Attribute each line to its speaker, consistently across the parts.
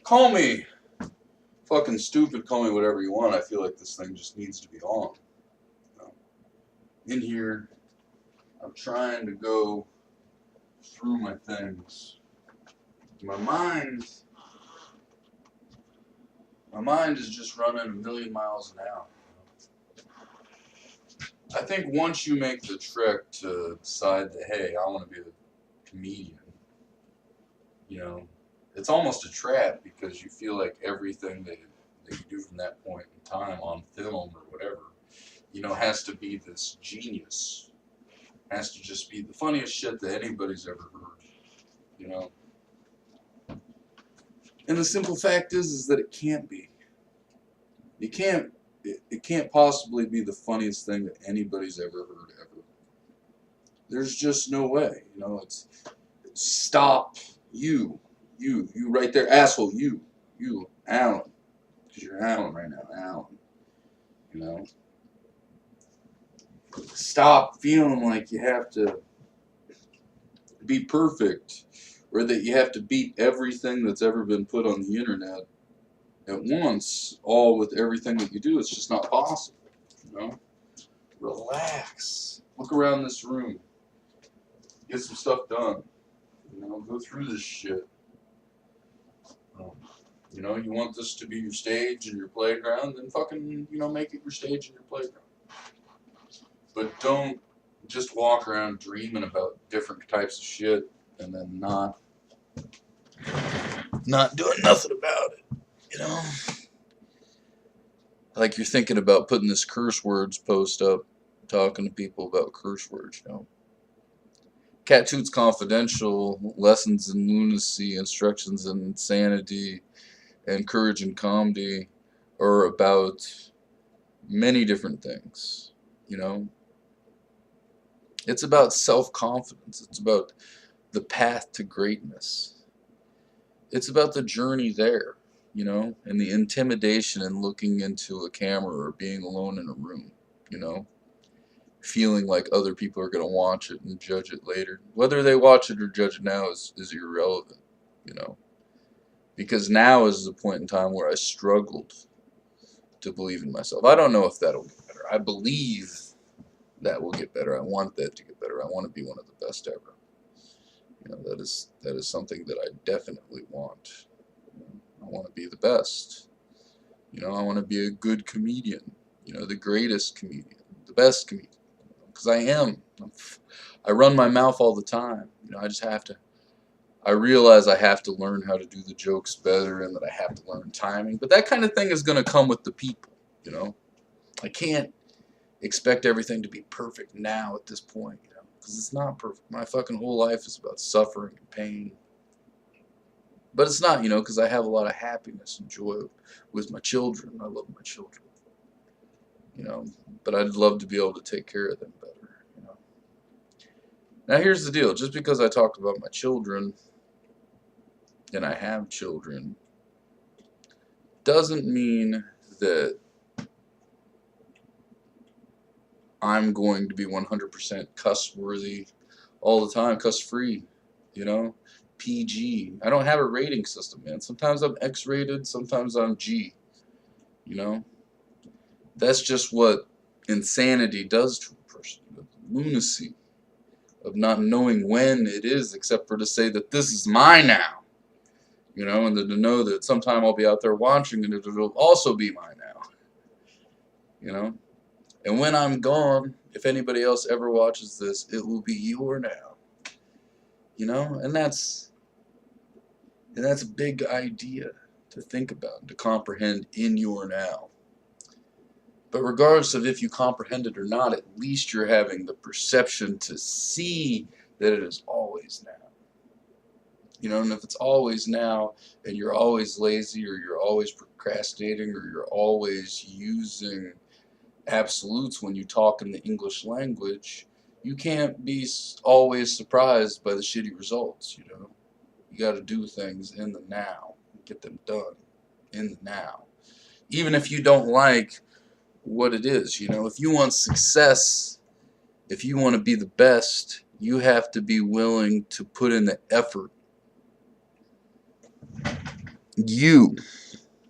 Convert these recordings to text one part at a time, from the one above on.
Speaker 1: Call me fucking stupid, call me whatever you want. I feel like this thing just needs to be on. You know? In here, I'm trying to go through my things. My mind, my mind is just running a million miles an hour. I think once you make the trek to decide that, hey, I want to be a comedian, you know, it's almost a trap because you feel like everything that you do from that point in time on film or whatever, you know, has to be this genius, has to just be the funniest shit that anybody's ever heard, you know. And the simple fact is that it can't be. You can't. It can't possibly be the funniest thing that anybody's ever heard ever. There's just no way. You know, it's stop. You right there, asshole. You, Alan, because you're Alan right now, Alan. You know, stop feeling like you have to be perfect, or that you have to beat everything that's ever been put on the internet at once, all with everything that you do. It's just not possible. You know, relax. Look around this room. Get some stuff done. You know, go through this shit. Um, you know, you want this to be your stage and your playground, then fucking, you know, make it your stage and your playground. But don't just walk around dreaming about different types of shit and then not doing nothing about it. You know, like you're thinking about putting this curse words post up, talking to people about curse words. You know, Cat Toots Confidential, Lessons in Lunacy, Instructions in Insanity, and Courage and Comedy are about many different things. You know, it's about self confidence, it's about the path to greatness, it's about the journey there, you know, and the intimidation in looking into a camera or being alone in a room, you know, feeling like other people are going to watch it and judge it later. Whether they watch it or judge it now is irrelevant, you know, because now is the point in time where I struggled to believe in myself. I don't know if that'll get better. I believe that will get better. I want that to get better. I want to be one of the best ever. You know, that is something that I definitely want. You know, I want to be the best. You know, I want to be a good comedian. You know, the greatest comedian, the best comedian. Because I am. I run my mouth all the time. You know, I just have to. I realize I have to learn how to do the jokes better and that I have to learn timing. But that kind of thing is going to come with the people. You know, I can't expect everything to be perfect now at this point, you know, because it's not perfect. My fucking whole life is about suffering and pain. But it's not, you know, because I have a lot of happiness and joy with my children. I love my children, you know, but I'd love to be able to take care of them better, you know. Now, here's the deal. Just because I talked about my children and I have children doesn't mean that I'm going to be 100% cuss worthy all the time, cuss free, you know, PG. I don't have a rating system, man. Sometimes I'm X rated, sometimes I'm G, you know. That's just what insanity does to a person. The lunacy of not knowing when it is, except for to say that this is mine now, you know, and then to know that sometime I'll be out there watching and it'll also be mine now, you know. And when I'm gone, if anybody else ever watches this, it will be your now. You know? And that's a big idea to think about, to comprehend in your now. But regardless of if you comprehend it or not, at least you're having the perception to see that it is always now. You know, and if it's always now and you're always lazy or you're always procrastinating or you're always using absolutes when you talk in the English language, you can't be always surprised by the shitty results, you know. You got to do things in the now, get them done in the now. Even if you don't like what it is, you know, if you want success, if you want to be the best, you have to be willing to put in the effort You,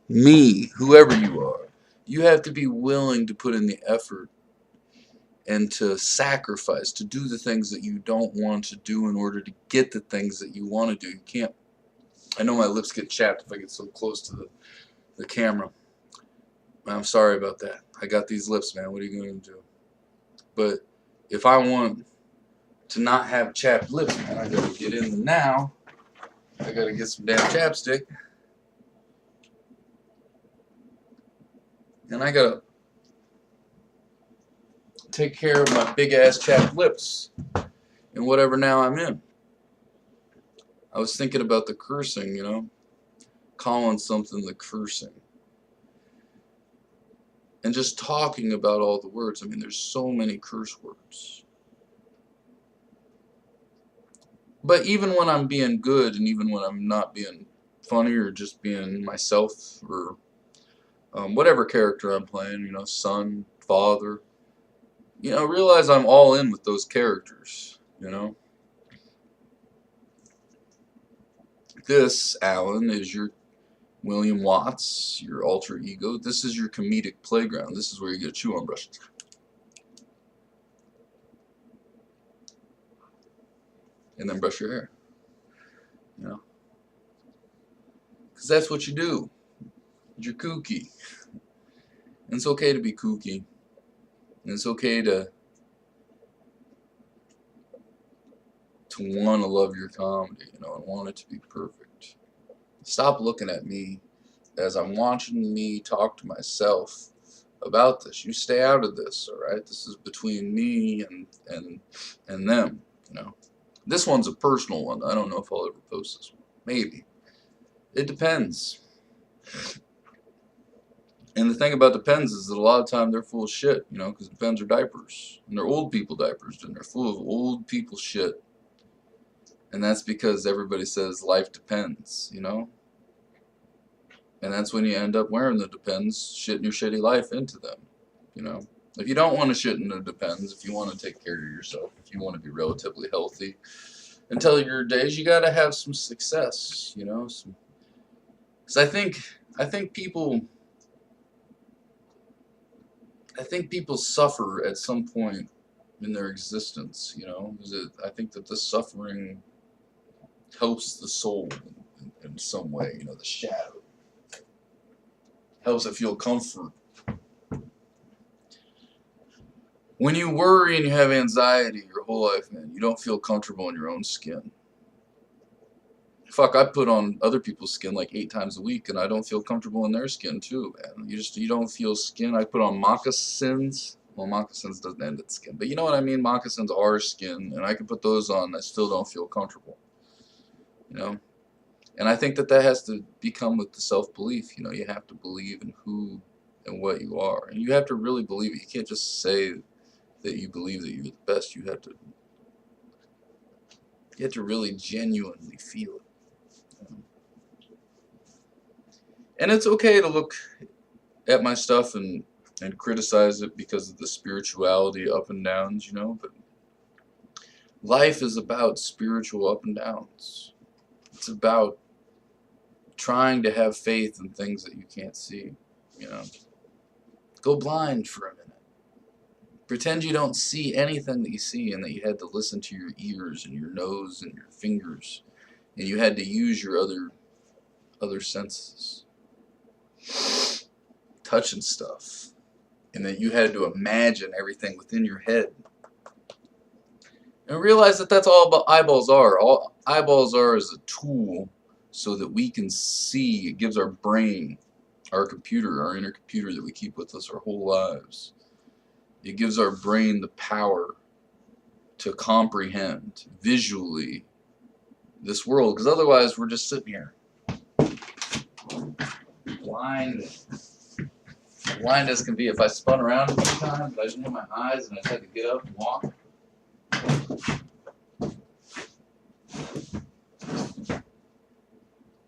Speaker 1: me, whoever you are, you have to be willing to put in the effort and to sacrifice, to do the things that you don't want to do in order to get the things that you want to do. You can't, I know my lips get chapped if I get so close to the camera. I'm sorry about that. I got these lips, man. What are you going to do? But if I want to not have chapped lips, man, I got to get in the now. I got to get some damn chapstick. And I got to take care of my big ass chapped lips and whatever now I'm in. I was thinking about the cursing, you know, calling something the cursing. And just talking about all the words. I mean, there's so many curse words. But even when I'm being good and even when I'm not being funny or just being myself or whatever character I'm playing, you know, son, father, you know, realize I'm all in with those characters, you know. This, Alan, is your William Watts, your alter ego. This is your comedic playground. This is where you get a chew on brush. And then brush your hair, you know. Because that's what you do. You're kooky. And it's okay to be kooky. And it's okay to want to love your comedy, you know, and want it to be perfect. Stop looking at me as I'm watching me talk to myself about this. You stay out of this, all right? This is between me and them, you know. This one's a personal one. I don't know if I'll ever post this one. Maybe. It depends. And the thing about Depends is that a lot of time they're full of shit, you know, because Depends are diapers. And they're old people diapers, and they're full of old people shit. And that's because everybody says life depends, you know? And that's when you end up wearing the Depends, shitting your shitty life into them, you know? If you don't want to shit in the Depends, if you want to take care of yourself, if you want to be relatively healthy until your days, you got to have some success, you know? Because I think people suffer at some point in their existence, you know? I think that the suffering helps the soul in some way, you know, the shadow. Helps it feel comfort. When you worry and you have anxiety your whole life, man, you don't feel comfortable in your own skin. Fuck, I put on other people's skin like 8 times a week, and I don't feel comfortable in their skin too, man. You don't feel skin. I put on moccasins. Well, moccasins doesn't end at skin, but you know what I mean. Moccasins are skin, and I can put those on. And I still don't feel comfortable. You know, and I think that has to become with the self-belief. You know, you have to believe in who and what you are, and you have to really believe it. You can't just say that you believe that you're the best. You have to really genuinely feel it. And it's okay to look at my stuff and criticize it because of the spirituality up and downs, you know, but life is about spiritual up and downs. It's about trying to have faith in things that you can't see, you know. Go blind for a minute. Pretend you don't see anything that you see and that you had to listen to your ears and your nose and your fingers and you had to use your other senses. Touching stuff, and that you had to imagine everything within your head, and realize that that's all eyeballs are. All eyeballs are is a tool so that we can see. It gives our brain, our computer, our inner computer that we keep with us our whole lives. It gives our brain the power to comprehend visually this world, because otherwise we're just sitting here blind as can be. If I spun around a few times, I just knew my eyes and I had to get up and walk.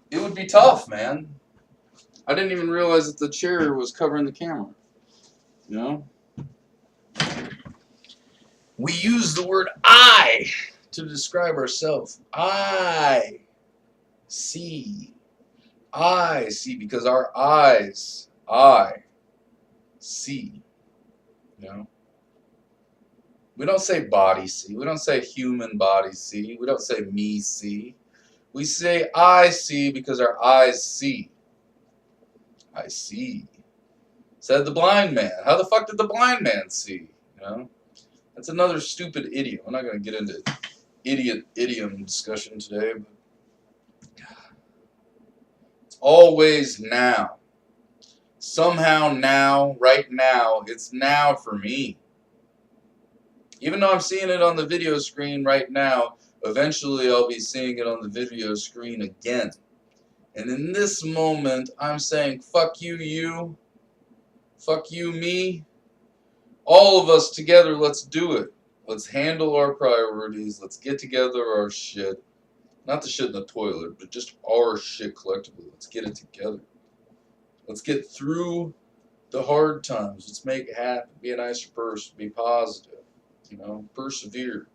Speaker 1: It would be tough, man. I didn't even realize that the chair was covering the camera. You know? We use the word I to describe ourselves. I see. I see, because our eyes, I see, you know. We don't say body see. We don't say human body see. We don't say me see. We say I see because our eyes see. I see. Said the blind man. How the fuck did the blind man see? You know? That's another stupid idiom. I'm not going to get into idiom discussion today, but it's always now. Somehow now, right now, it's now for me. Even though I'm seeing it on the video screen right now, eventually I'll be seeing it on the video screen again. And in this moment, I'm saying, fuck you, you. Fuck you, me. All of us together, let's do it. Let's handle our priorities. Let's get together our shit. Not the shit in the toilet, but just our shit collectively. Let's get it together. Let's get through the hard times. Let's make it happen. Be a nicer person. Be positive. You know, persevere.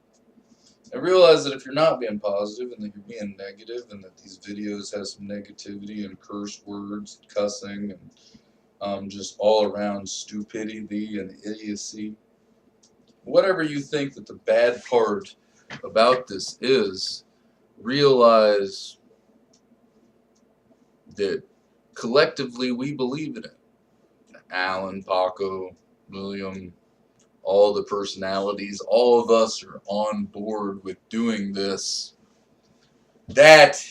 Speaker 1: And realize that if you're not being positive and that you're being negative and that these videos have some negativity and curse words, and cussing, and just all around stupidity and idiocy, whatever you think that the bad part about this is, realize that collectively we believe in it. Alan, Paco, William, all the personalities, all of us are on board with doing this. That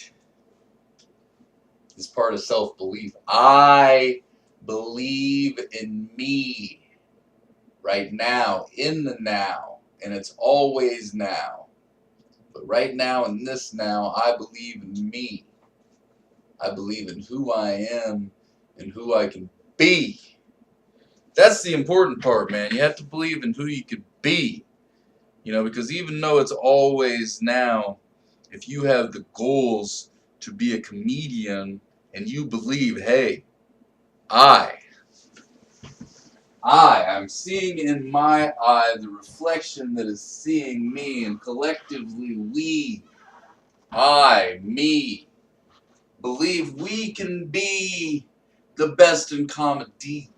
Speaker 1: is part of self-belief. I believe in me right now, in the now, and it's always now. But right now, in this now, I believe in me. I believe in who I am and who I can be. That's the important part, man. You have to believe in who you could be. You know, because even though it's always now, if you have the goals to be a comedian and you believe, hey, I'm seeing in my eye the reflection that is seeing me, and collectively we, me, believe we can be the best in comedy.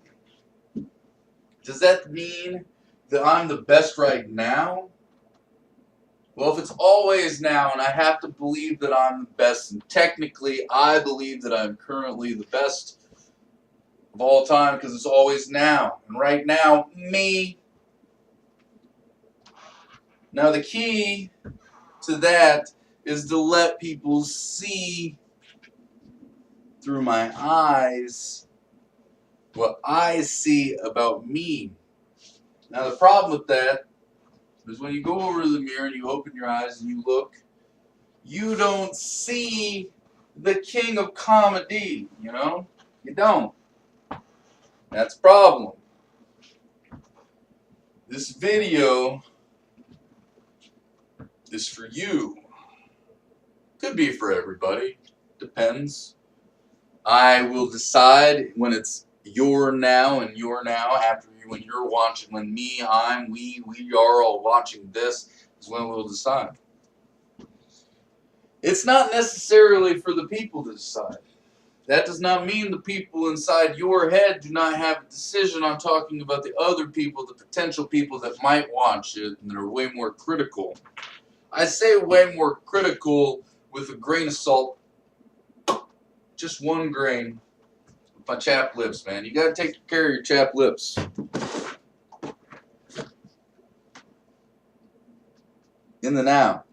Speaker 1: Does that mean that I'm the best right now? Well, if it's always now and I have to believe that I'm the best, and technically I believe that I'm currently the best of all time because it's always now. And right now, me. Now the key to that is to let people see through my eyes what I see about me. Now the problem with that is when you go over to the mirror and you open your eyes and you look, you don't see the king of comedy, you know? You don't. That's a problem. This video is for you. Could be for everybody. Depends. I will decide when it's your now and your now after you, when you're watching, when me, we are all watching this is when we'll decide. It's not necessarily for the people to decide. That does not mean the people inside your head do not have a decision. I'm talking about the other people, the potential people that might watch it and that are way more critical. I say way more critical with a grain of salt. Just one grain. With my chapped lips, man. You gotta take care of your chapped lips. In the now.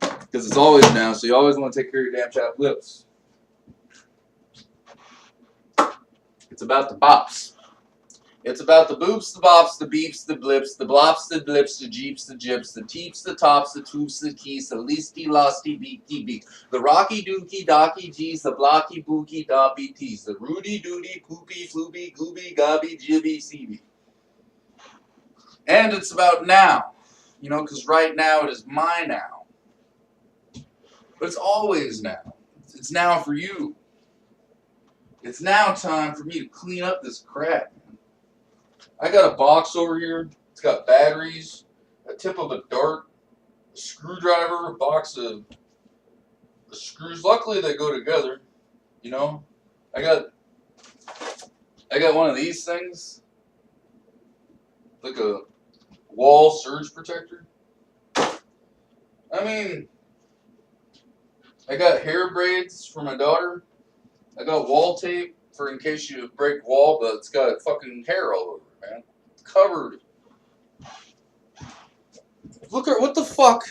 Speaker 1: Because it's always now, so you always want to take care of your damn chapped lips. It's about the bops. It's about the boops, the bops, the beeps, the blips, the blops, the blips, the jeeps, the jips, the teeps, the tops, the toops, the keys, the leasty, losty, beaky, beak, the rocky, dookie, docky, gees, the blocky, bookie, doppy, tees, the rudy, doody, poopy, floopy, gooby, gobby, jibby, seeby. And it's about now, you know, because right now it is my now. But it's always now. It's now for you. It's now time for me to clean up this crap, man. I got a box over here. It's got batteries, a tip of a dart, a screwdriver, a box of The screws, luckily they go together. You know, I got one of these things, like a wall surge protector. I mean, I got hair braids for my daughter. I got wall tape for in case you break wall, but it's got fucking hair all over it, man. Covered. Look at what the fuck?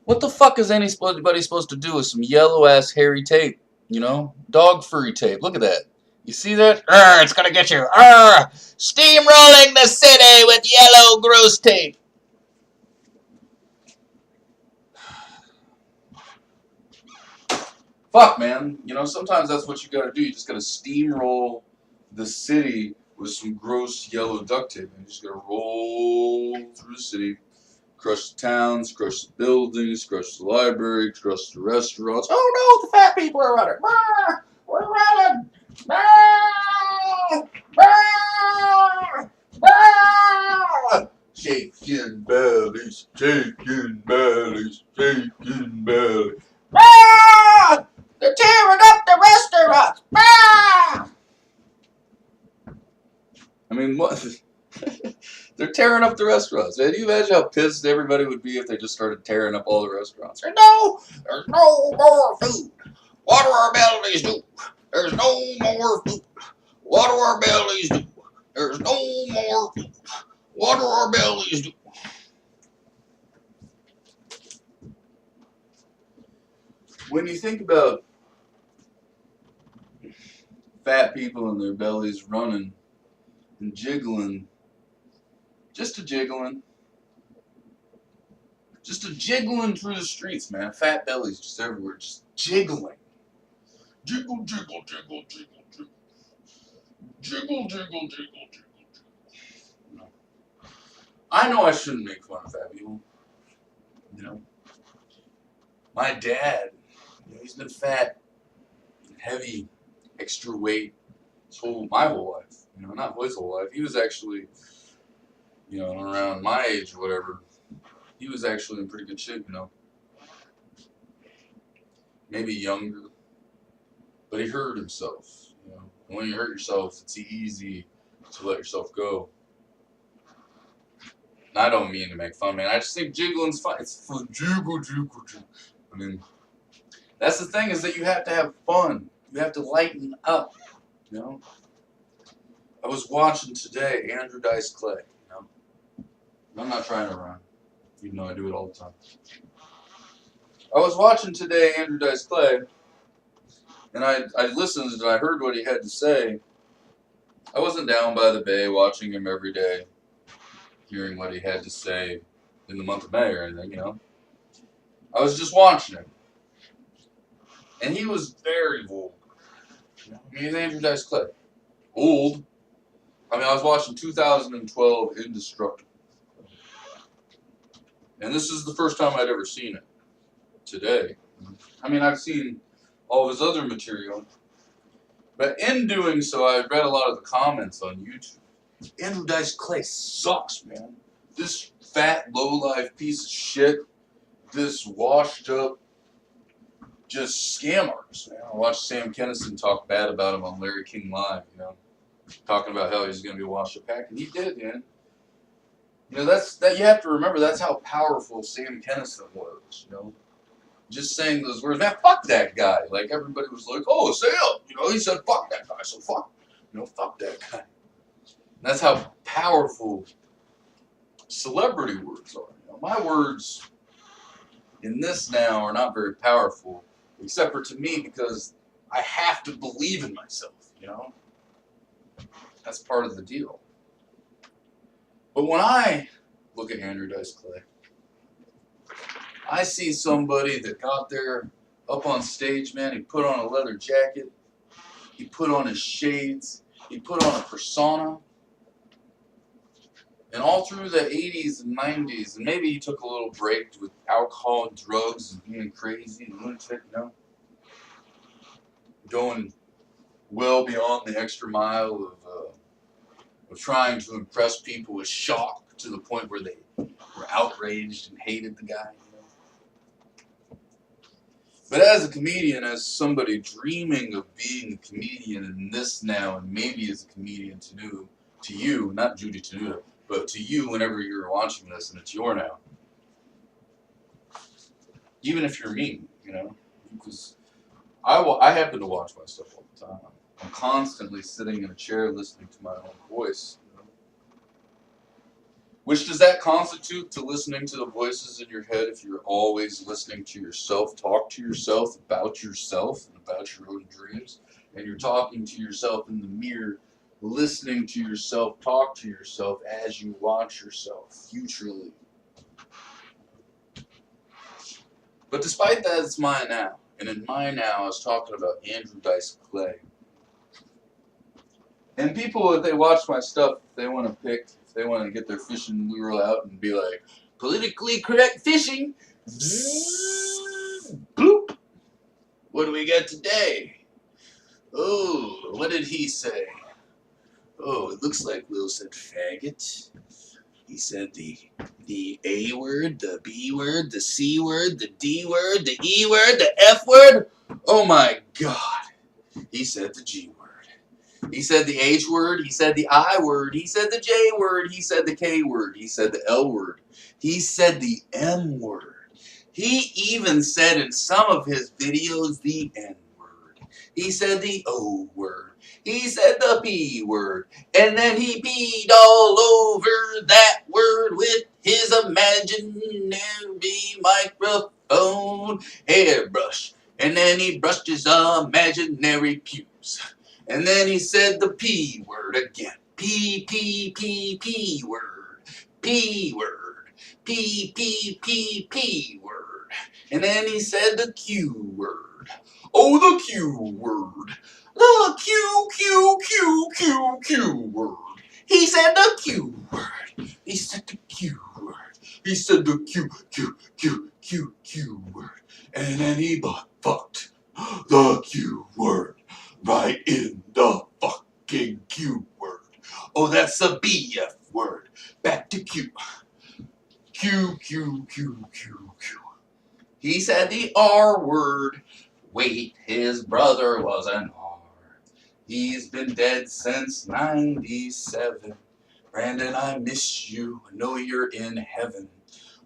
Speaker 1: What the fuck is anybody supposed to do with some yellow ass hairy tape? You know, dog furry tape. Look at that. You see that? It's gonna get you. Steamrolling the city with yellow gross tape. Fuck, man. You know, sometimes that's what you gotta do. You just gotta steamroll the city with some gross yellow duct tape. And you just gotta roll through the city, crush the towns, crush the buildings, crush the library, crush the restaurants. Oh no, the fat people are running. We're running. Shaking bellies, shaking bellies, shaking bellies. They're tearing up the restaurants. I mean, what? They're tearing up the restaurants. Man, can you imagine how pissed everybody would be if they just started tearing up all the restaurants? There's no more food. What do our bellies do? There's no more food. What do our bellies do? There's no more food. What do our bellies do? When you think about fat people and their bellies running and jiggling, just a jiggling through the streets, man. Fat bellies just everywhere, just jiggling. Jiggle, jiggle, jiggle, jiggle, jiggle. Jiggle, jiggle, jiggle, jiggle, jiggle. I know I shouldn't make fun of fat people. You know, my dad, he's been fat, heavy, extra weight my whole life. You know, not his whole life. He was actually, around my age or whatever. He was actually in pretty good shape, you know. Maybe younger, but he hurt himself. You know, and when you hurt yourself, it's easy to let yourself go. And I don't mean to make fun, man. I just think jiggling's fun. It's fun. Jiggle, jiggle, jiggle. I mean, that's the thing, is that you have to have fun. You have to lighten up. You know. I was watching today Andrew Dice Clay. You know, I'm not trying to rhyme, even though I do it all the time. I was watching today Andrew Dice Clay, and I listened and I heard what he had to say. I wasn't down by the bay watching him every day, hearing what he had to say in the month of May or anything, you know. I was just watching him. And he was very vulgar. I mean, he's Andrew Dice Clay. Old. I mean, I was watching 2012 Indestructible. And this is the first time I'd ever seen it. Today. I mean, I've seen all of his other material. But in doing so, I read a lot of the comments on YouTube. Andrew Dice Clay sucks, man. This fat, low-life piece of shit. This washed up, just scam artist, man. I watched Sam Kinison talk bad about him on Larry King Live, you know. Talking about how he's going to be washed up pack. And he did, man. You know, that you have to remember, that's how powerful Sam Kinison was, you know. Just saying those words, man, fuck that guy. Like, everybody was like, oh, Sam, you know, he said fuck that guy, so fuck that guy. And that's how powerful celebrity words are. You know, my words in this now are not very powerful, except for to me, because I have to believe in myself, you know? That's part of the deal. But when I look at Andrew Dice Clay, I see somebody that got there up on stage, man. He put on a leather jacket. He put on his shades. He put on a persona. And all through the 80s and 90s, and maybe he took a little break with alcohol and drugs and being crazy and lunatic, you know? Going well beyond the extra mile of trying to impress people with shock to the point where they were outraged and hated the guy. You know? But as a comedian, as somebody dreaming of being a comedian in this now, and maybe as a comedian to you, not Judy Tenuta, but to you whenever you're watching this and it's your now. Even if you're me, because I happen to watch my stuff all the time. I'm constantly sitting in a chair listening to my own voice. Which does that constitute to listening to the voices in your head if you're always listening to yourself, talk to yourself and about your own dreams, and you're talking to yourself in the mirror, listening to yourself, talk to yourself as you watch yourself futurely. But despite that, it's mine now. And in mine now, I was talking about Andrew Dice Clay. And people, if they watch my stuff, they want to get their fishing lure out and be like, politically correct fishing. Bloop. What do we got today? Oh, what did he say? Oh, it looks like Will said faggot. He said the A word, the B word, the C word, the D word, the E word, the F word. Oh my God. He said the G word. He said the H word, he said the I word, he said the J word, he said the K word, he said the L word, he said the M word. He even said in some of his videos the N word. He said the O word. He said the P word. And then he peed all over that word with his imaginary microphone hairbrush. And then he brushed his imaginary pubes. And then he said the P word again. P, P, P, P word. P word. P, P, P, P word. And then he said the Q word. Oh, the Q word. The Q, Q, Q, Q, Q word. He said the Q word. He said the Q word. He said the Q, Q, Q, Q, Q word. And then he fucked the Q word. Right in the fucking Q word. Oh, that's a BF word. Back to Q. Q, Q, Q, Q, Q. He said the R word. Wait, his brother was an R. He's been dead since 97. Brandon, I miss you. I know you're in heaven.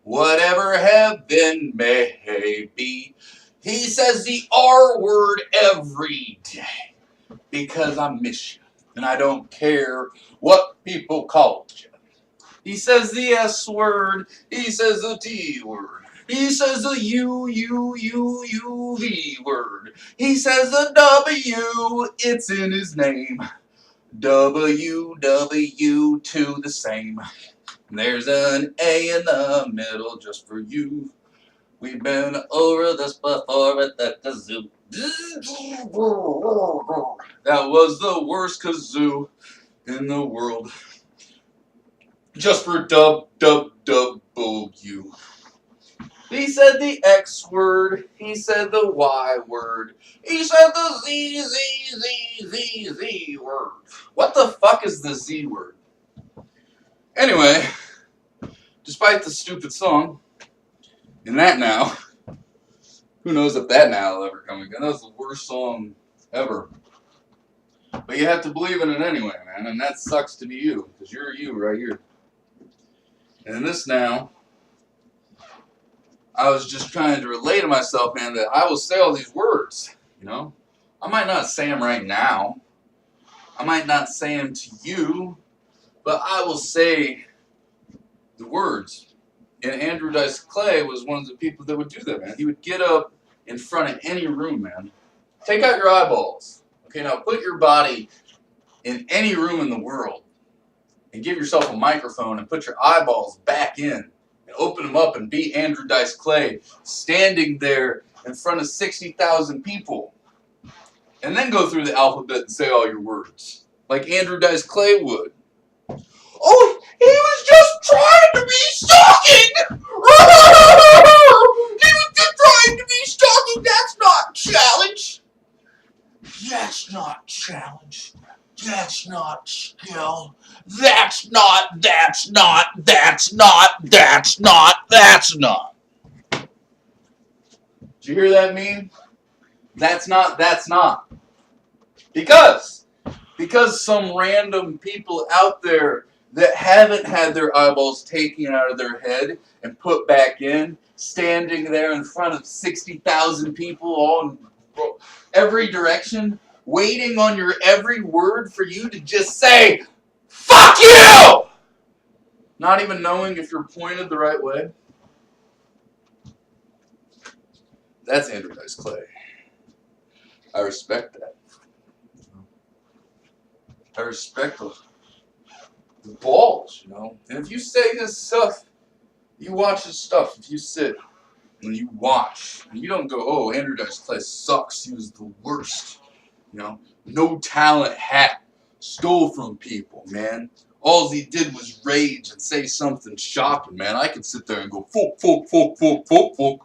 Speaker 1: Whatever heaven may be. He says the R word every day. Because I miss you, and I don't care what people call you. He says the S word, he says the T word, he says the V word, he says the W, it's in his name. W, to the same. There's an A in the middle just for you. We've been over this before at the kazoo. That was the worst kazoo in the world. Just for W. He said the X word. He said the Y word. He said the Z word. What the fuck is the Z word? Anyway, despite the stupid song, and that now, who knows if that now will ever come again. That was the worst song ever. But you have to believe in it anyway, man, and that sucks to be you, because you're you right here. And in this now, I was just trying to relate to myself, man, that I will say all these words, I might not say them right now. I might not say them to you, but I will say the words. And Andrew Dice Clay was one of the people that would do that, man. He would get up in front of any room, man. Take out your eyeballs. Okay, now put your body in any room in the world and give yourself a microphone and put your eyeballs back in and open them up and be Andrew Dice Clay standing there in front of 60,000 people. And then go through the alphabet and say all your words like Andrew Dice Clay would. Oh, he was just trying to be stalking! He was just trying to be stalking! That's not challenge! That's not challenge. That's not skill. That's not. Did you hear that meme? That's not. Because some random people out there that haven't had their eyeballs taken out of their head and put back in, standing there in front of 60,000 people all in every direction, waiting on your every word for you to just say, "Fuck you!" Not even knowing if you're pointed the right way. That's Andrew Dice Clay. I respect that. I respect the balls, you know. And if you say this stuff, you watch this stuff, if you sit and you watch, and you don't go, "Oh, Andrew Dice Clay sucks, he was the worst," you know, no talent hat, stole from people, man. All he did was rage and say something shocking, man. I could sit there and go, "Fuck, fuck, fuck, fuck, fuck, fuck.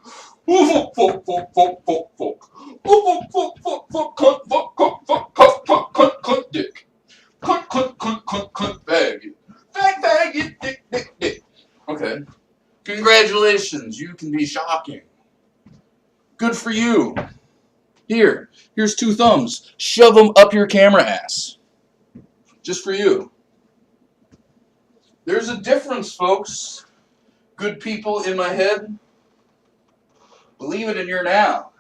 Speaker 1: Fuck, fuck, fuck, fuck, fuck, fuck. Fuck, fuck, fuck, fuck, cunt, fuck, cunt, fuck, cunt, fuck, cunt, cunt, dick. Cunt, cunt, cunt, cunt, cunt, faggot. Faggot, dick, dick, dick." Okay. Congratulations, you can be shocking. Good for you. Here's 2 thumbs. Shove them up your camera ass. Just for you. There's a difference, folks. Good people in my head. Believe it in your now.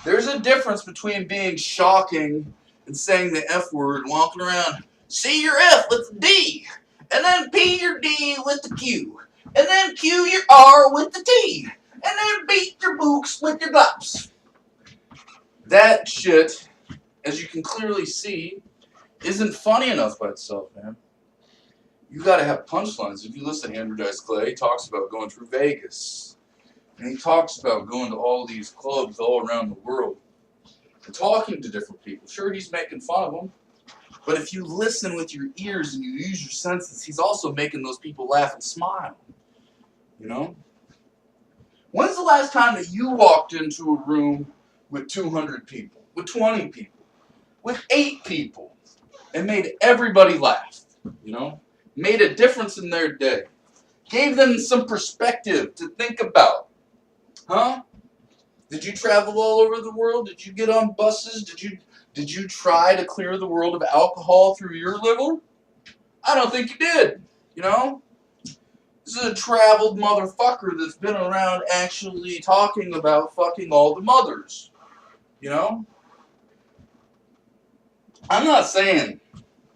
Speaker 1: There's a difference between being shocking and saying the F word and walking around. C your F with the D. And then P your D with the Q. And then Q your R with the T. And then beat your books with your glops. That shit, as you can clearly see, isn't funny enough by itself, man. You gotta have punchlines. If you listen to Andrew Dice Clay, he talks about going through Vegas. And he talks about going to all these clubs all around the world and talking to different people. Sure, he's making fun of them. But if you listen with your ears and you use your senses, he's also making those people laugh and smile. You know? When's the last time that you walked into a room with 200 people, with 20 people, with 8 people, and made everybody laugh? You know? Made a difference in their day. Gave them some perspective to think about. Huh? Did you travel all over the world? Did you get on buses? Did you try to clear the world of alcohol through your liver? I don't think you did. You know? This is a traveled motherfucker that's been around actually talking about fucking all the mothers. You know? I'm not saying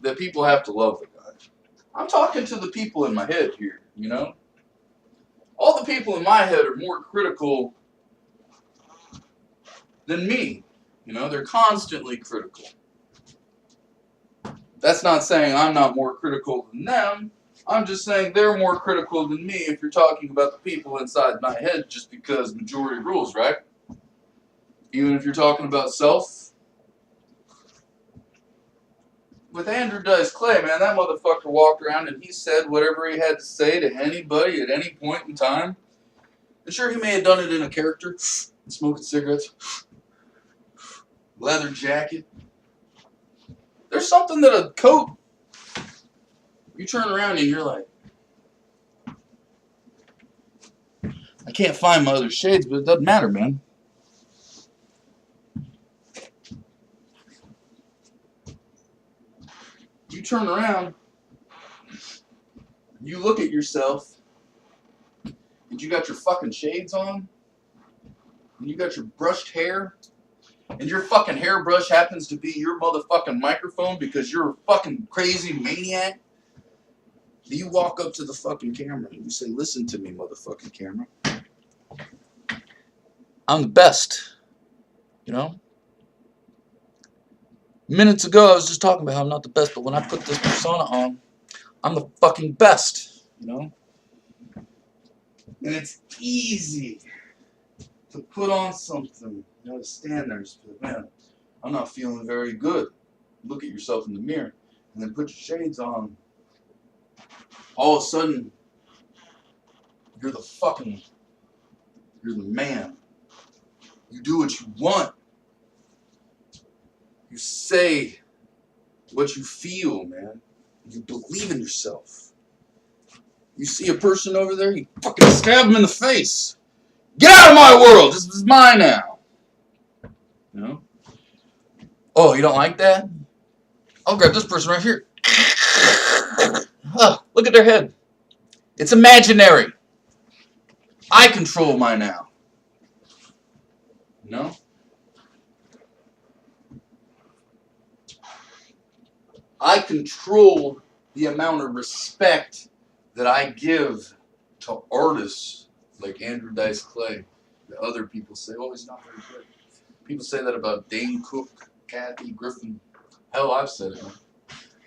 Speaker 1: that people have to love the guy. I'm talking to the people in my head here, you know? All the people in my head are more critical than me. You know, they're constantly critical. That's not saying I'm not more critical than them. I'm just saying they're more critical than me if you're talking about the people inside my head, just because majority rules, right? Even if you're talking about self. With Andrew Dice Clay, man, that motherfucker walked around and he said whatever he had to say to anybody at any point in time. And sure, he may have done it in a character, smoking cigarettes, leather jacket. There's something that a coat, you turn around and you're like, I can't find my other shades, but it doesn't matter, man. You turn around, you look at yourself, and you got your fucking shades on, and you got your brushed hair, and your fucking hairbrush happens to be your motherfucking microphone because you're a fucking crazy maniac. You walk up to the fucking camera and you say, "Listen to me, motherfucking camera. I'm the best." You know? Minutes ago, I was just talking about how I'm not the best, but when I put this persona on, I'm the fucking best, you know? And it's easy to put on something, you know, to stand there and say, "Man, I'm not feeling very good." Look at yourself in the mirror, and then put your shades on. All of a sudden, you're the man. You do what you want. You say what you feel, man. You believe in yourself. You see a person over there, you fucking stab them in the face. Get out of my world! This is mine now. You know? Oh, you don't like that? I'll grab this person right here. Oh, look at their head. It's imaginary. I control mine now. You know? I control the amount of respect that I give to artists like Andrew Dice Clay. The other people say, oh, he's not very good. People say that about Dane Cook, Kathy Griffin. Hell, I've said it, man.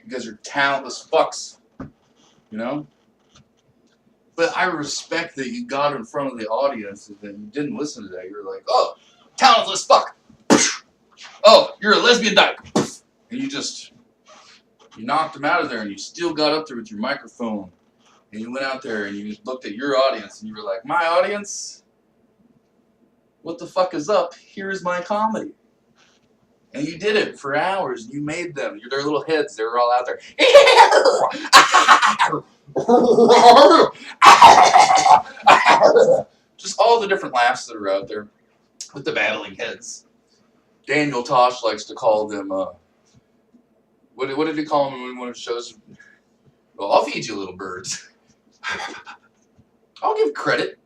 Speaker 1: You guys are talentless fucks. You know? But I respect that you got in front of the audience and then you didn't listen to that. You're like, oh, talentless fuck. Oh, you're a lesbian dyke. And you knocked them out of there and you still got up there with your microphone. And you went out there and you looked at your audience and you were like, my audience? What the fuck is up? Here's my comedy. And you did it for hours. You made them. Their little heads, they were all out there. Just all the different laughs that are out there with the battling heads. Daniel Tosh likes to call them, what did he call them in one of the shows? Well, I'll feed you little birds. I'll give credit.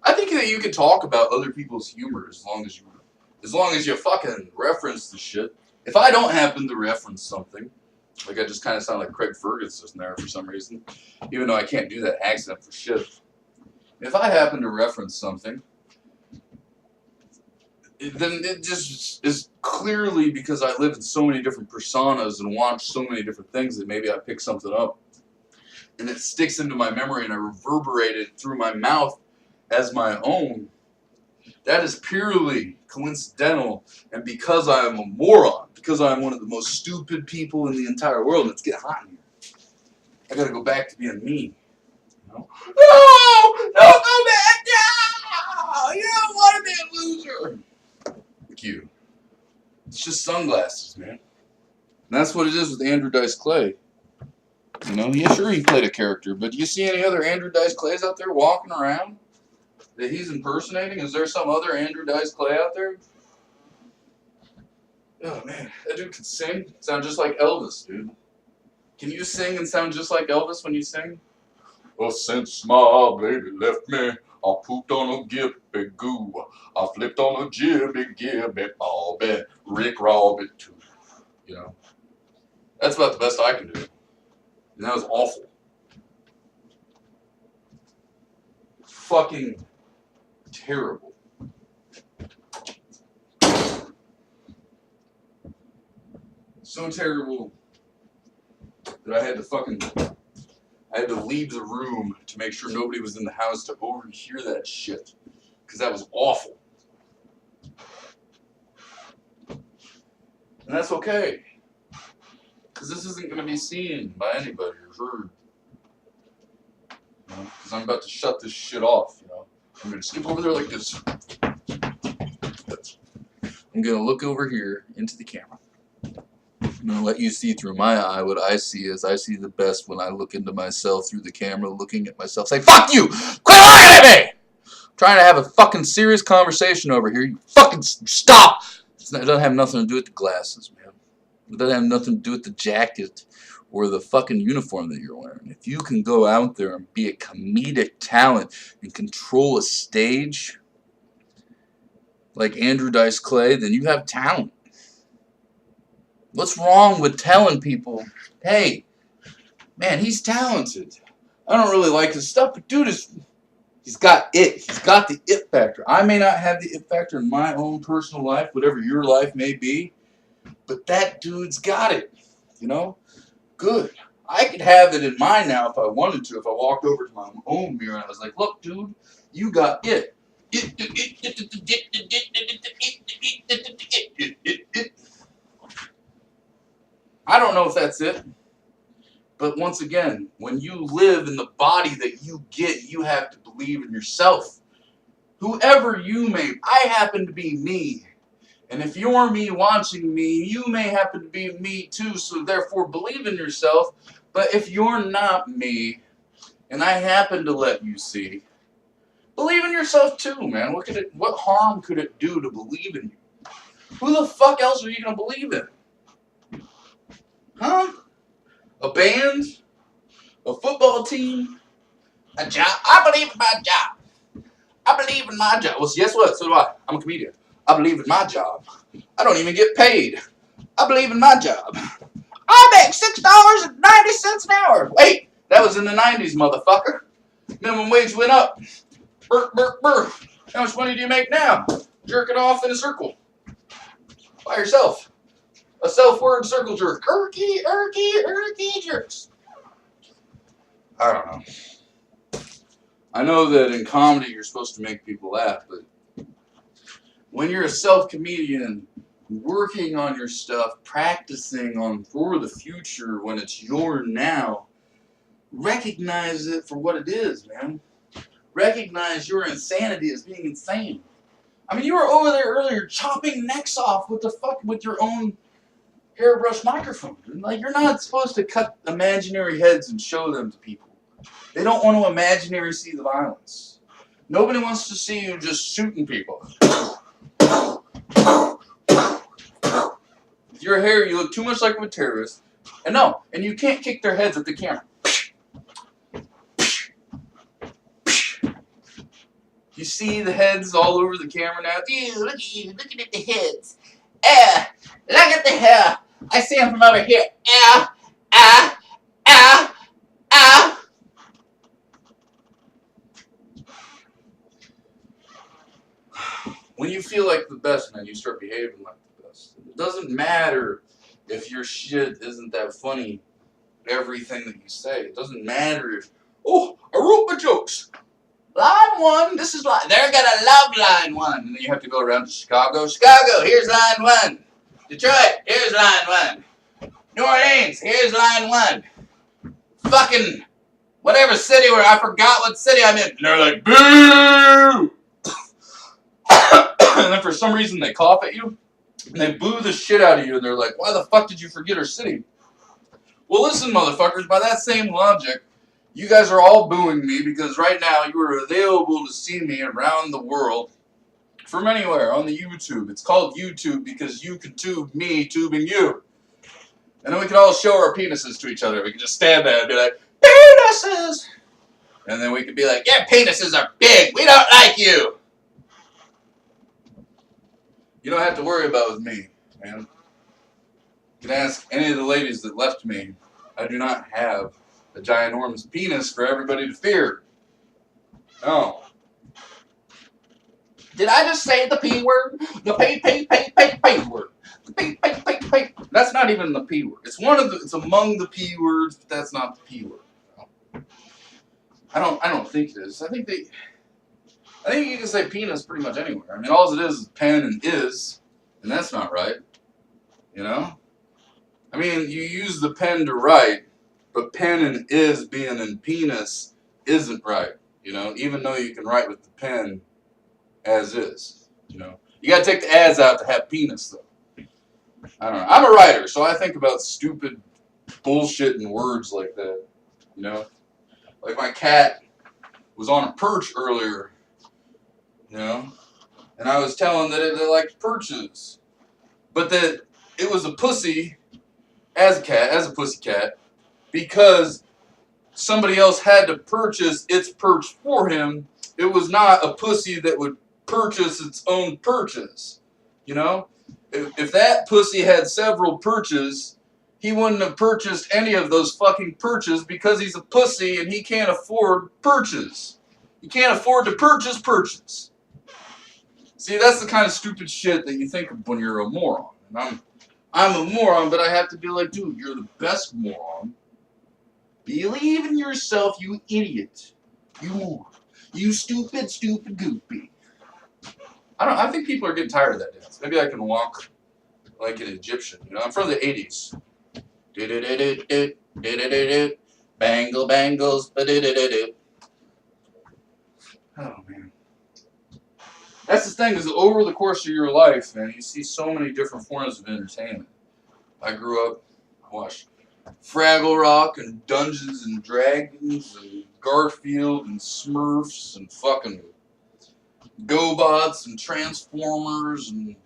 Speaker 1: I think that you can talk about other people's humor as long as you fucking reference the shit. If I don't happen to reference something, like I just kind of sound like Craig Ferguson there for some reason, even though I can't do that accent for shit. If I happen to reference something, then it just is clearly because I live in so many different personas and watch so many different things that maybe I pick something up and it sticks into my memory and I reverberate it through my mouth as my own. That is purely coincidental, and because I am a moron, because I am one of the most stupid people in the entire world, let's get hot in here. I gotta go back to being me. You know? No! Don't go back! No! You don't want to be a loser! Fuck you. It's just sunglasses, man. And that's what it is with Andrew Dice Clay. You know, yeah, sure he played a character, but do you see any other Andrew Dice Clays out there walking around that he's impersonating? Is there some other Andrew Dice Clay out there? Oh man, that dude can sing. Sound just like Elvis, dude. Can you sing and sound just like Elvis when you sing? Well, since my baby left me, I pooped on a gippy goo. I flipped on a jibby gibby bobby, Rick Robbie too. You know, that's about the best I can do. And that was awful. Fucking terrible. So terrible that I had to leave the room to make sure nobody was in the house to overhear that shit. Because that was awful. And that's okay. Because this isn't going to be seen by anybody or heard. You know, because I'm about to shut this shit off, you know. I'm going to skip over there like this. I'm going to look over here into the camera. I'm going to let you see through my eye what I see as I see the best when I look into myself through the camera, looking at myself. Say, fuck you! Quit looking at me! I'm trying to have a fucking serious conversation over here. You fucking stop! It doesn't have nothing to do with the glasses, man. It doesn't have nothing to do with the jacket or the fucking uniform that you're wearing. If you can go out there and be a comedic talent and control a stage like Andrew Dice Clay, then you have talent. What's wrong with telling people, hey, man, he's talented. I don't really like his stuff, but dude, he's got it. He's got the it factor. I may not have the it factor in my own personal life, whatever your life may be, but that dude's got it. You know? Good. I could have it in mine now if I wanted to, if I walked over to my own mirror and I was like, look, dude, you got it. I don't know if that's it. But once again, when you live in the body that you get, you have to believe in yourself. Whoever you may, I happen to be me. And if you're me watching me, you may happen to be me too, so therefore believe in yourself. But if you're not me, and I happen to let you see, Believe in yourself too, man. What harm could it do to believe in you? Who the fuck else are you gonna believe in? Huh? A band? A football team? A job? I believe in my job. I believe in my job. Well, guess what? So do I. I'm a comedian. I believe in my job. I don't even get paid. I believe in my job. I make $6.90 an hour. Wait, that was in the 90s, motherfucker. Minimum wage went up. Burp, burp, burp. How much money do you make now? Jerk it off in a circle. By yourself. A self-word circle jerk. Erky, erky, erky jerks. I don't know. I know that in comedy you're supposed to make people laugh, but when you're a self-comedian, working on your stuff, practicing on for the future when it's your now, recognize it for what it is, man. Recognize your insanity as being insane. I mean, you were over there earlier chopping necks off with your own hairbrush microphone. Like, you're not supposed to cut imaginary heads and show them to people. They don't want to imaginary see the violence. Nobody wants to see you just shooting people. With your hair, you look too much like a terrorist. And you can't kick their heads at the camera. You see the heads all over the camera now? Ew, look at you, looking at the heads. Look at the hair. I see them from over here. When you feel like the best, man, you start behaving like the best. It doesn't matter if your shit isn't that funny, everything that you say. It doesn't matter if, I wrote my jokes. Line 1, this is line. They're gonna love line 1. And then you have to go around to Chicago. Chicago, here's line 1. Detroit, here's line 1. New Orleans, here's line 1. Fucking whatever city where I forgot what city I'm in. And they're like, boo! And then for some reason they cough at you. And they boo the shit out of you. And they're like, why the fuck did you forget our city? Well, listen, motherfuckers, by that same logic, you guys are all booing me because right now you are available to see me around the world from anywhere on the YouTube. It's called YouTube because you can tube me tubing you. And then we can all show our penises to each other. We can just stand there and be like, penises! And then we can be like, yeah, penises are big. We don't like you. You don't have to worry about with me, man. You can ask any of the ladies that left me. I do not have a ginormous penis for everybody to fear. No. Did I just say the P word? The P word. The P. That's not even the P word. It's among the P words, but that's not the P word. I don't think it is. I think you can say penis pretty much anywhere. I mean, all it is pen and is, and that's not right. You know? I mean, you use the pen to write, but pen and is being in penis isn't right. You know? Even though you can write with the pen as is. You know? You gotta take the as out to have penis, though. I don't know. I'm a writer, so I think about stupid bullshit and words like that. You know? Like my cat was on a perch earlier. You know? And I was telling that it liked perches. But that it was a pussy as a pussy cat, because somebody else had to purchase its perch for him. It was not a pussy that would purchase its own perches. You know? If that pussy had several perches, he wouldn't have purchased any of those fucking perches because he's a pussy and he can't afford perches. He can't afford to purchase perches. See, that's the kind of stupid shit that you think of when you're a moron. And I'm a moron, but I have to be like, dude, you're the best moron. Believe in yourself, you idiot. You moron. You stupid goopy. I think people are getting tired of that dance. Maybe I can walk like an Egyptian. You know, I'm from the 80s. Bangle bangles. Oh, man. That's the thing, is over the course of your life, man, you see so many different forms of entertainment. I grew up, I watched Fraggle Rock and Dungeons and Dragons and Garfield and Smurfs and fucking GoBots and Transformers and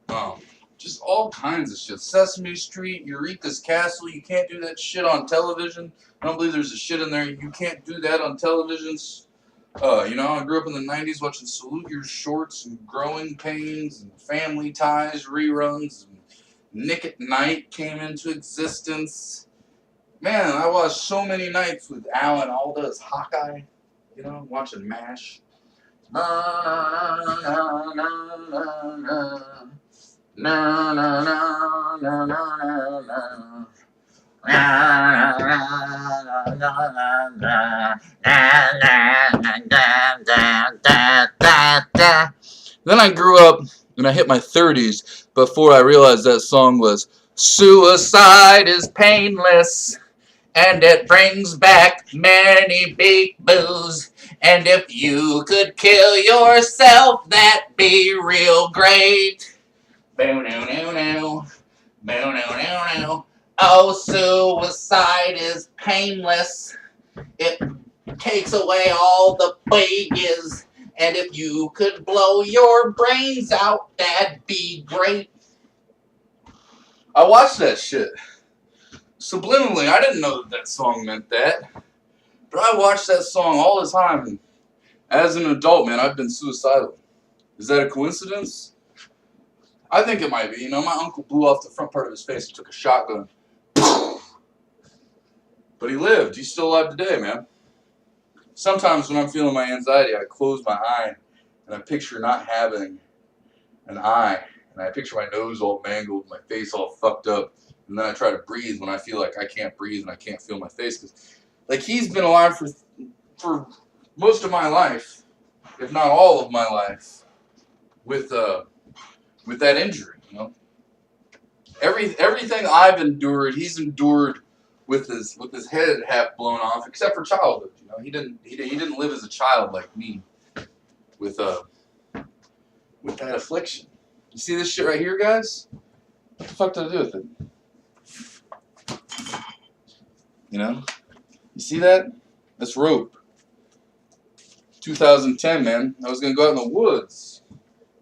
Speaker 1: um, just all kinds of shit. Sesame Street, Eureka's Castle. You can't do that shit on television. I don't believe there's a shit in there. You can't do that on televisions. I grew up in the 90s watching Salute Your Shorts and Growing Pains and Family Ties reruns. And Nick at Night came into existence. Man, I watched so many nights with Alan Alda's Hawkeye, watching MASH. Then I grew up and I hit my 30s before I realized that song was "Suicide is painless and it brings back many big boos. And if you could kill yourself, that'd be real great. Boo-no-no-no. Boo-no-no-no. Oh, suicide is painless. It takes away all the babies. And if you could blow your brains out, that'd be great. I watched that shit. Subliminally, I didn't know that song meant that. But I watched that song all the time. And as an adult, man, I've been suicidal. Is that a coincidence? I think it might be. My uncle blew off the front part of his face and took a shotgun. But he lived. He's still alive today, man. Sometimes when I'm feeling my anxiety, I close my eye and I picture not having an eye. And I picture my nose all mangled, my face all fucked up. And then I try to breathe when I feel like I can't breathe and I can't feel my face. 'Cause, he's been alive for most of my life, if not all of my life, with that injury. Everything I've endured, he's endured with his head half blown off, except for childhood. He didn't live as a child like me with that affliction. You see this shit right here, guys? What the fuck did I do with it? You see that? That's rope. 2010, man. I was gonna go out in the woods.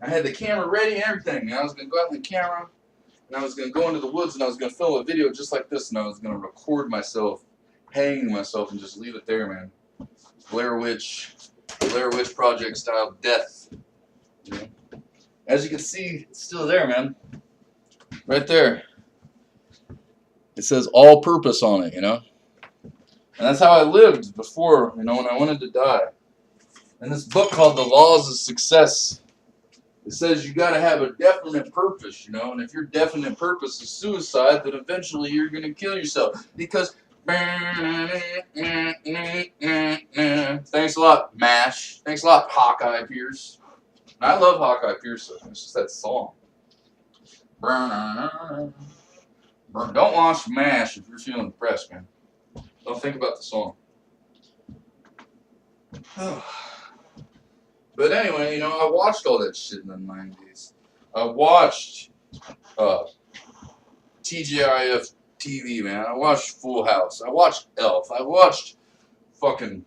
Speaker 1: I had the camera ready and everything, man. I was gonna go out in the camera and I was gonna go into the woods and I was gonna film a video just like this and I was gonna record myself hanging myself and just leave it there, man. Blair Witch Project style death. As you can see, it's still there, man. Right there. It says all purpose on it, And that's how I lived before, when I wanted to die. In this book called The Laws of Success, it says you got to have a definite purpose, and if your definite purpose is suicide, then eventually you're going to kill yourself. Because, thanks a lot, MASH. Thanks a lot, Hawkeye Pierce. And I love Hawkeye Pierce, though. It's just that song. Don't watch MASH if you're feeling depressed, man. Don't think about the song. But anyway, I watched all that shit in the 90s. I watched TGIF TV, man. I watched Full House. I watched Elf. I watched fucking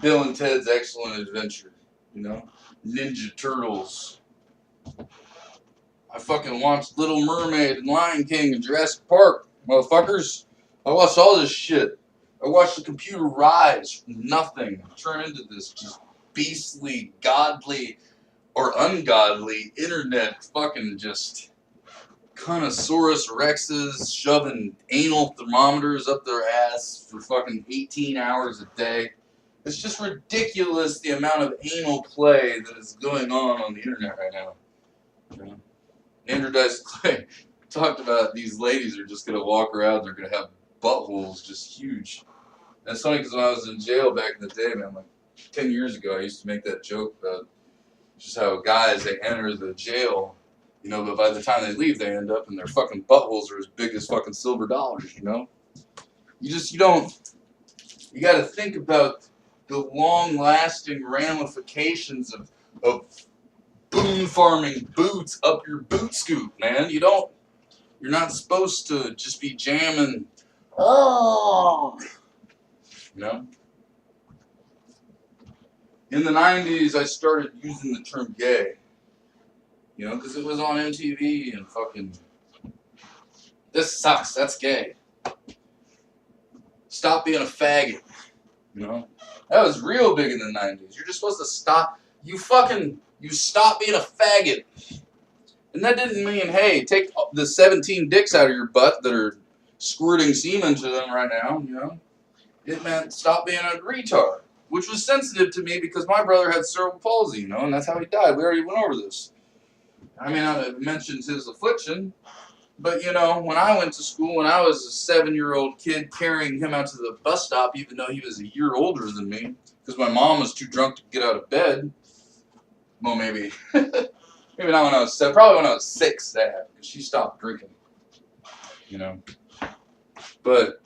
Speaker 1: Bill and Ted's Excellent Adventure. Ninja Turtles. I fucking watched Little Mermaid and Lion King and Jurassic Park, motherfuckers. I watched all this shit. I watched the computer rise from nothing and turn into this just beastly, godly, or ungodly internet fucking just Connosaurus Rexes shoving anal thermometers up their ass for fucking 18 hours a day. It's just ridiculous the amount of anal play that is going on the internet right now. Andrew Dice Clay talked about these ladies are just going to walk around, they're going to have buttholes just huge. And it's funny because when I was in jail back in the day, man, like 10 years ago, I used to make that joke about just how guys, they enter the jail, but by the time they leave, they end up and their fucking buttholes are as big as fucking silver dollars, You got to think about the long-lasting ramifications of boom farming boots up your boot scoop, man. You're not supposed to just be jamming. Oh. In the 90s, I started using the term gay. You know, because it was on MTV and fucking, this sucks, that's gay. Stop being a faggot. You know? That was real big in the 90s. You're just supposed to stop. You stop being a faggot. And that didn't mean, hey, take the 17 dicks out of your butt that are squirting semen to them right now, you know? It meant stop being a retard. Which was sensitive to me because my brother had cerebral palsy, you know, and that's how he died. We already went over this. I mean, I mentioned his affliction, but, you know, when I went to school, when I was a 7-year-old kid carrying him out to the bus stop, even though he was a year older than me, because my mom was too drunk to get out of bed. Well, maybe. Maybe not when I was 7. Probably when I was 6, that happened, because she stopped drinking. You know? But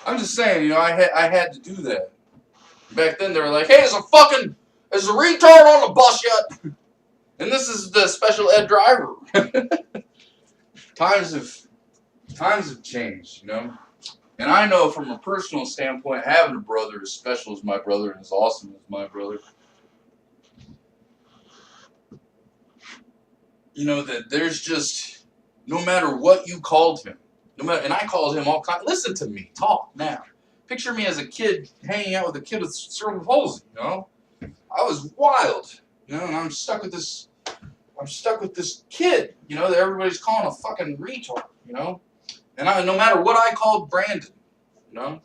Speaker 1: I'm just saying, you know, I had to do that. Back then, they were like, hey, is a retard on the bus yet? And this is the special ed driver. Times have changed, you know? And I know from a personal standpoint, having a brother as special as my brother and as awesome as my brother, you know, that there's just, no matter what you called him, and I called him all kinds, listen to me, talk now. Picture me as a kid hanging out with a kid with cerebral palsy, you know? I was wild, you know, and I'm stuck with this kid, you know, that everybody's calling a fucking retard, you know? And no matter what I called Brandon, you know,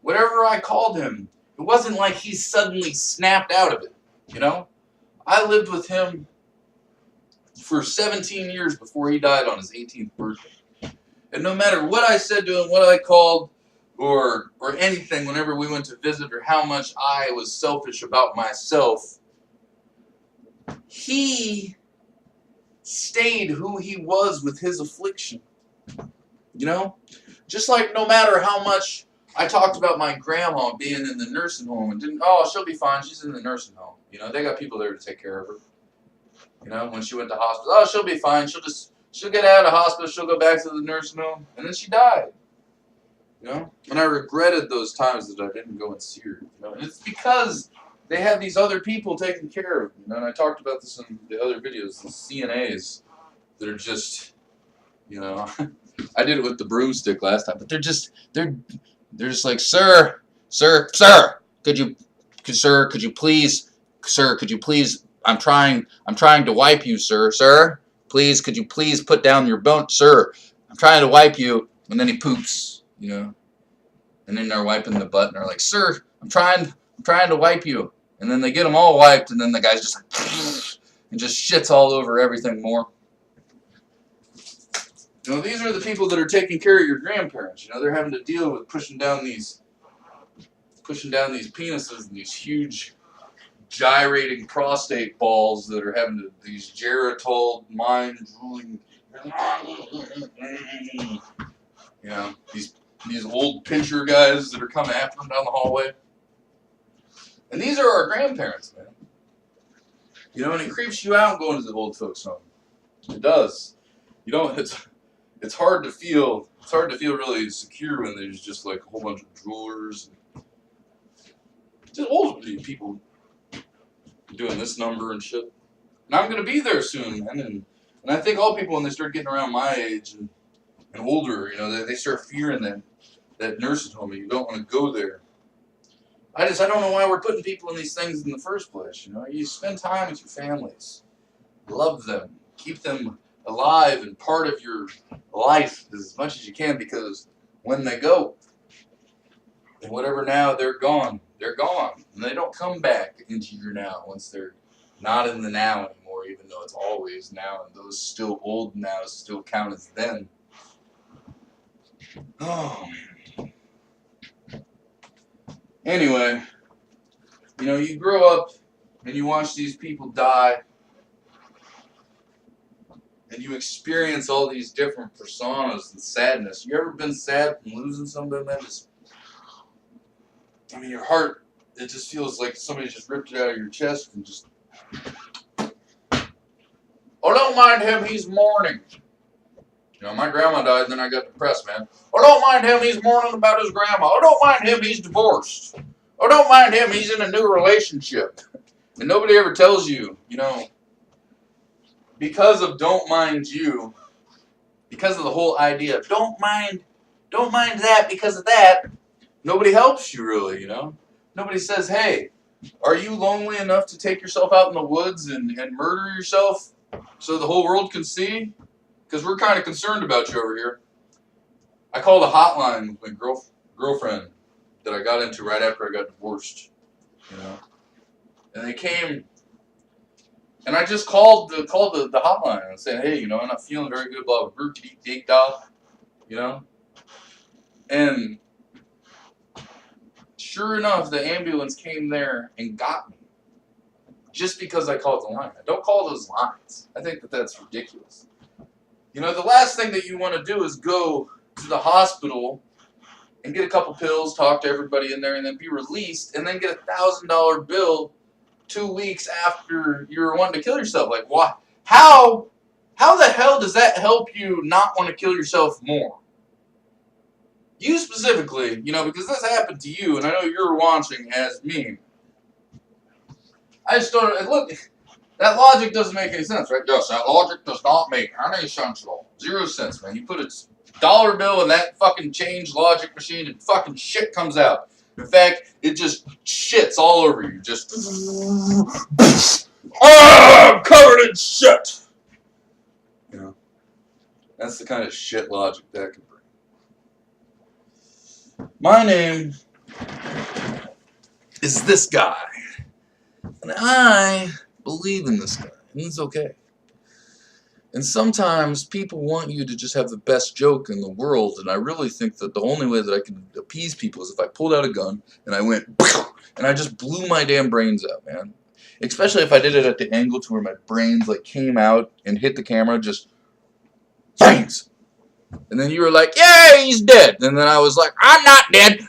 Speaker 1: whatever I called him, it wasn't like he suddenly snapped out of it, you know? I lived with him for 17 years before he died on his 18th birthday. And no matter what I said to him, what I called, or anything whenever we went to visit, or how much I was selfish about myself, he stayed who he was with his affliction. You know? Just like no matter how much I talked about my grandma being in the nursing home and she'll be fine, she's in the nursing home. You know, they got people there to take care of her. You know, when she went to hospital, she'll be fine, she'll get out of the hospital, she'll go back to the nursing home, and then she died. You know? And I regretted those times that I didn't go and see her. You know? And it's because they have these other people taking care of them. You know? And I talked about this in the other videos, the CNAs that are just, you know, I did it with the broomstick last time, but they're just like, sir, could you please, I'm trying to wipe you, sir, please, could you please put down your bone, sir, I'm trying to wipe you, and then he poops, you know, and then they're wiping the butt, and they're like, sir, I'm trying to wipe you, and then they get them all wiped, and then the guy's just like, and just shits all over everything more. You know, these are the people that are taking care of your grandparents. You know, they're having to deal with pushing down these penises and these huge gyrating prostate balls that are having these geritol, mind-drooling, you know, these old pincher guys that are coming after them down the hallway. And these are our grandparents, man. You know, and it creeps you out going to the old folks' home. It does. You know, it's hard to feel really secure when there's just like a whole bunch of droolers and just old people doing this number and shit. And I'm gonna be there soon, man. And I think all people, when they start getting around my age and older, you know, they start fearing that nursing home, and you don't want to go there. I don't know why we're putting people in these things in the first place. You know, you spend time with your families, love them, keep them alive and part of your life as much as you can, because when they go, and whatever now, they're gone, and they don't come back into your now once they're not in the now anymore, even though it's always now, and those still old nows still count as then. Oh man. Anyway, you know, you grow up and you watch these people die, and you experience all these different personas and sadness. You ever been sad from losing somebody? Your heart, it just feels like somebody just ripped it out of your chest and just, oh, don't mind him, he's mourning. You know, my grandma died, and then I got depressed, man. Oh, don't mind him, he's mourning about his grandma. Oh, don't mind him, he's divorced. Oh, don't mind him, he's in a new relationship. And nobody ever tells you, you know, because of don't mind you, because of the whole idea of don't mind that because of that, nobody helps you really, you know? Nobody says, hey, are you lonely enough to take yourself out in the woods and murder yourself so the whole world can see? Because we're kind of concerned about you over here. I called a hotline with my girlfriend that I got into right after I got divorced, you know? And they came, and I just called the hotline and said, hey, you know, I'm not feeling very good, blah, blah, blah, you know? And sure enough, the ambulance came there and got me just because I called the line. I don't call those lines. I think that that's ridiculous. You know, the last thing that you want to do is go to the hospital and get a couple pills, talk to everybody in there, and then be released, and then get a $1,000 bill 2 weeks after you were wanting to kill yourself. Like, why? How the hell does that help you not want to kill yourself more? You specifically, you know, because this happened to you, and I know you're watching as me. I just don't, look, that logic doesn't make any sense, right? Yes, that logic does not make any sense at all. 0 cents, man. You put a dollar bill in that fucking change logic machine and fucking shit comes out. In fact, it just shits all over you. Just, I'm covered in shit. You know, that's the kind of shit logic that can bring. My name is this guy. And I believe in this guy. And it's okay. And sometimes people want you to just have the best joke in the world, and I really think that the only way that I can appease people is if I pulled out a gun and I went and I just blew my damn brains out, man. Especially if I did it at the angle to where my brains like came out and hit the camera, just brains. And then you were like, "Yeah, he's dead." And then I was like, "I'm not dead."